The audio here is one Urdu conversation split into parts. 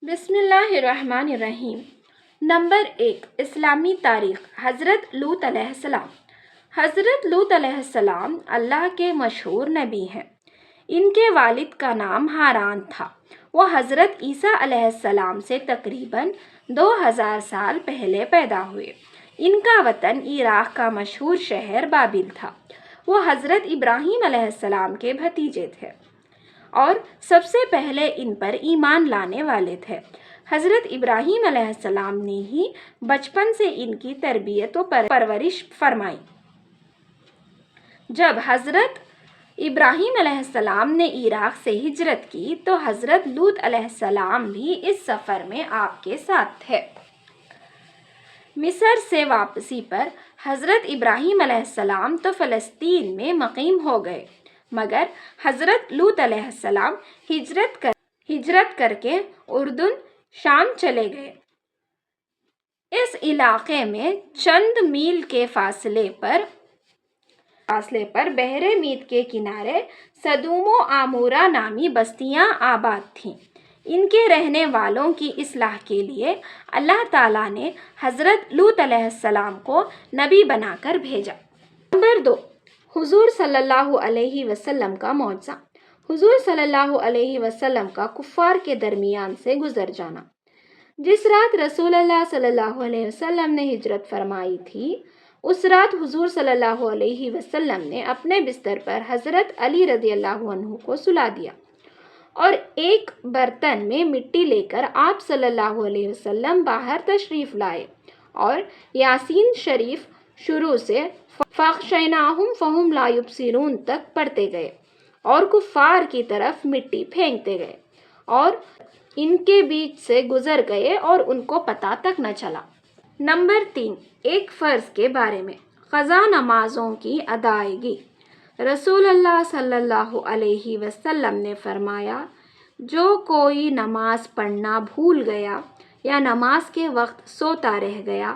بسم اللہ الرحمن الرحیم۔ نمبر 1، اسلامی تاریخ۔ حضرت لوط علیہ السلام۔ حضرت لوط علیہ السلام اللہ کے مشہور نبی ہیں۔ ان کے والد کا نام ہاران تھا۔ وہ حضرت عیسیٰ علیہ السلام سے تقریباً 2000 سال پہلے پیدا ہوئے۔ ان کا وطن عراق کا مشہور شہر بابل تھا۔ وہ حضرت ابراہیم علیہ السلام کے بھتیجے تھے اور سب سے پہلے ان پر ایمان لانے والے تھے۔ حضرت ابراہیم علیہ السلام نے ہی بچپن سے ان کی تربیت و پرورش فرمائی۔ جب حضرت ابراہیم علیہ السلام نے عراق سے ہجرت کی تو حضرت لوط علیہ السلام بھی اس سفر میں آپ کے ساتھ تھے۔ مصر سے واپسی پر حضرت ابراہیم علیہ السلام تو فلسطین میں مقیم ہو گئے، مگر حضرت لوط علیہ السلام ہجرت کر کے اردن شام چلے گئے۔ اس علاقے میں چند میل کے فاصلے پر بحر میت کے کنارے سدوم و عمورہ نامی بستیاں آباد تھیں۔ ان کے رہنے والوں کی اصلاح کے لیے اللہ تعالیٰ نے حضرت لوط علیہ السلام کو نبی بنا کر بھیجا۔ نمبر 2، حضور صلی اللہ علیہ وسلم کا معجزہ۔ حضور صلی اللہ علیہ وسلم کا کفار کے درمیان سے گزر جانا۔ جس رات رسول اللہ صلی اللہ علیہ وسلم نے ہجرت فرمائی تھی، اس رات حضور صلی اللہ علیہ وسلم نے اپنے بستر پر حضرت علی رضی اللہ عنہ کو سلا دیا اور ایک برتن میں مٹی لے کر آپ صلی اللہ علیہ وسلم باہر تشریف لائے اور یاسین شریف شروع سے فَأَغْشَيْنَاهُمْ فَهُمْ لَا يُبْصِرُونَ تک پڑھتے گئے اور کفار کی طرف مٹی پھینکتے گئے اور ان کے بیچ سے گزر گئے اور ان کو پتہ تک نہ چلا۔ نمبر 3، ایک فرض کے بارے میں۔ قضا نمازوں کی ادائیگی۔ رسول اللہ صلی اللہ علیہ وسلم نے فرمایا، جو کوئی نماز پڑھنا بھول گیا یا نماز کے وقت سوتا رہ گیا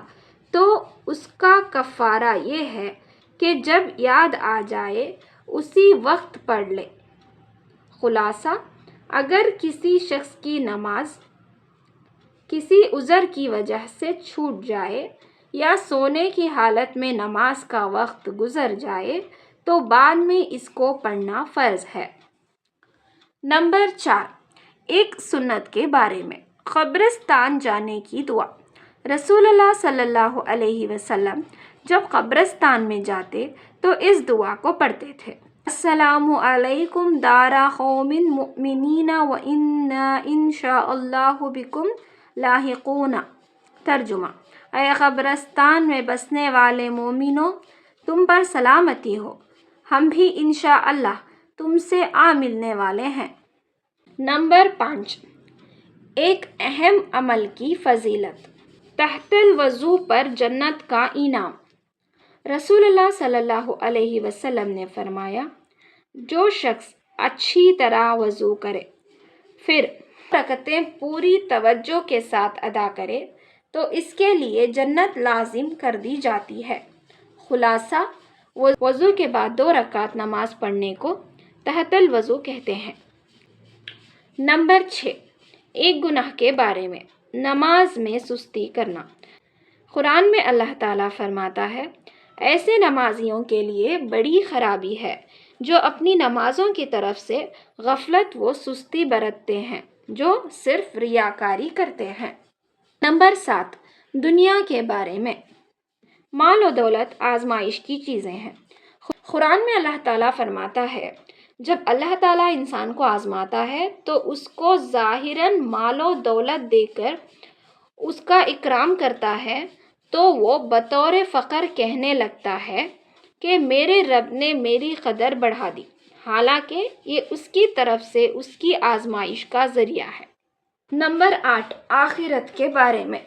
تو اس کا کفارہ یہ ہے کہ جب یاد آ جائے اسی وقت پڑھ لے۔ خلاصہ، اگر کسی شخص کی نماز کسی عذر کی وجہ سے چھوٹ جائے یا سونے کی حالت میں نماز کا وقت گزر جائے تو بعد میں اس کو پڑھنا فرض ہے۔ نمبر 4، ایک سنت کے بارے میں۔ قبرستان جانے کی دعا۔ رسول اللہ صلی اللہ علیہ وسلم جب قبرستان میں جاتے تو اس دعا کو پڑھتے تھے: السلام علیکم دار قوم مؤمنین وإنا ان شاء اللہ بکم لاحقون۔ ترجمہ: اے قبرستان میں بسنے والے مومنوں، تم پر سلامتی ہو، ہم بھی انشاءاللہ تم سے آ ملنے والے ہیں۔ نمبر 5، ایک اہم عمل کی فضیلت۔ تحت الوضو پر جنت کا انعام۔ رسول اللہ صلی اللہ علیہ وسلم نے فرمایا، جو شخص اچھی طرح وضو کرے پھر رکعتیں پوری توجہ کے ساتھ ادا کرے تو اس کے لیے جنت لازم کر دی جاتی ہے۔ خلاصہ، وضو کے بعد 2 رکعت نماز پڑھنے کو تحت الوضو کہتے ہیں۔ نمبر 6، ایک گناہ کے بارے میں۔ نماز میں سستی کرنا۔ قرآن میں اللہ تعالیٰ فرماتا ہے، ایسے نمازیوں کے لیے بڑی خرابی ہے جو اپنی نمازوں کی طرف سے غفلت و سستی برتتے ہیں، جو صرف ریاکاری کرتے ہیں۔ نمبر 7، دنیا کے بارے میں۔ مال و دولت آزمائش کی چیزیں ہیں۔ قرآن میں اللہ تعالیٰ فرماتا ہے، جب اللہ تعالیٰ انسان کو آزماتا ہے تو اس کو ظاہراً مال و دولت دے کر اس کا اکرام کرتا ہے تو وہ بطور فخر کہنے لگتا ہے کہ میرے رب نے میری قدر بڑھا دی، حالانکہ یہ اس کی طرف سے اس کی آزمائش کا ذریعہ ہے۔ نمبر 8، آخرت کے بارے میں۔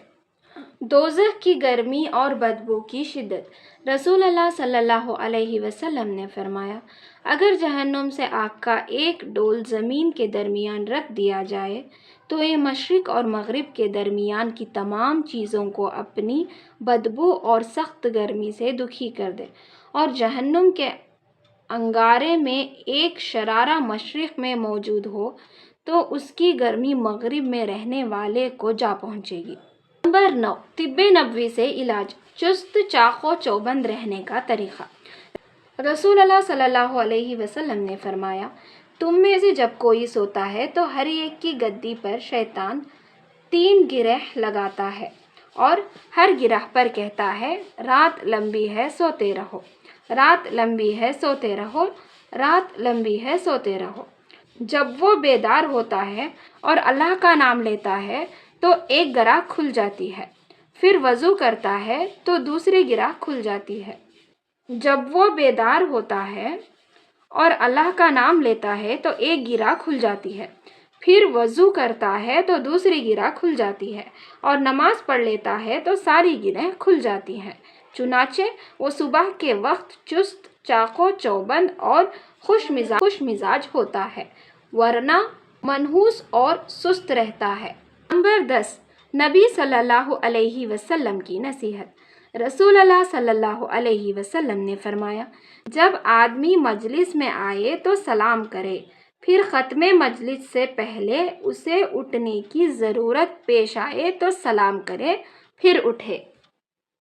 دوزخ کی گرمی اور بدبو کی شدت۔ رسول اللہ صلی اللہ علیہ وسلم نے فرمایا، اگر جہنم سے آگ کا ایک ڈول زمین کے درمیان رکھ دیا جائے تو یہ مشرق اور مغرب کے درمیان کی تمام چیزوں کو اپنی بدبو اور سخت گرمی سے دکھی کر دے، اور جہنم کے انگارے میں ایک شرارہ مشرق میں موجود ہو تو اس کی گرمی مغرب میں رہنے والے کو جا پہنچے گی۔ نمبر 9، طب نبوی سے علاج، چست چاق و چوبند رہنے کا طریقہ۔ رسول اللہ صلی اللہ علیہ وسلم نے فرمایا، تم میں سے جب کوئی سوتا ہے تو ہر ایک کی گدی پر شیطان 3 گرہ لگاتا ہے اور ہر گرہ پر کہتا ہے، رات لمبی ہے سوتے رہو، رات لمبی ہے سوتے رہو، رات لمبی ہے سوتے رہو۔ جب وہ بیدار ہوتا ہے اور اللہ کا نام لیتا ہے تو ایک گرہ کھل جاتی ہے، پھر وضو کرتا ہے تو دوسری گرہ کھل جاتی ہے۔ جب وہ بیدار ہوتا ہے اور اللہ کا نام لیتا ہے تو ایک گرہ کھل جاتی ہے، پھر وضو کرتا ہے تو دوسری گرہ کھل جاتی ہے، اور نماز پڑھ لیتا ہے تو ساری گرہیں کھل جاتی ہیں۔ چنانچہ وہ صبح کے وقت چست چاق و چوبند اور خوش مزاج ہوتا ہے، ورنہ منحوس اور سست رہتا ہے۔ نمبر 10، نبی صلی اللہ علیہ وسلم کی نصیحت۔ رسول اللہ صلی اللہ علیہ وسلم نے فرمایا، جب آدمی مجلس میں آئے تو سلام کرے، پھر ختم مجلس سے پہلے اسے اٹھنے کی ضرورت پیش آئے تو سلام کرے، پھر اٹھے۔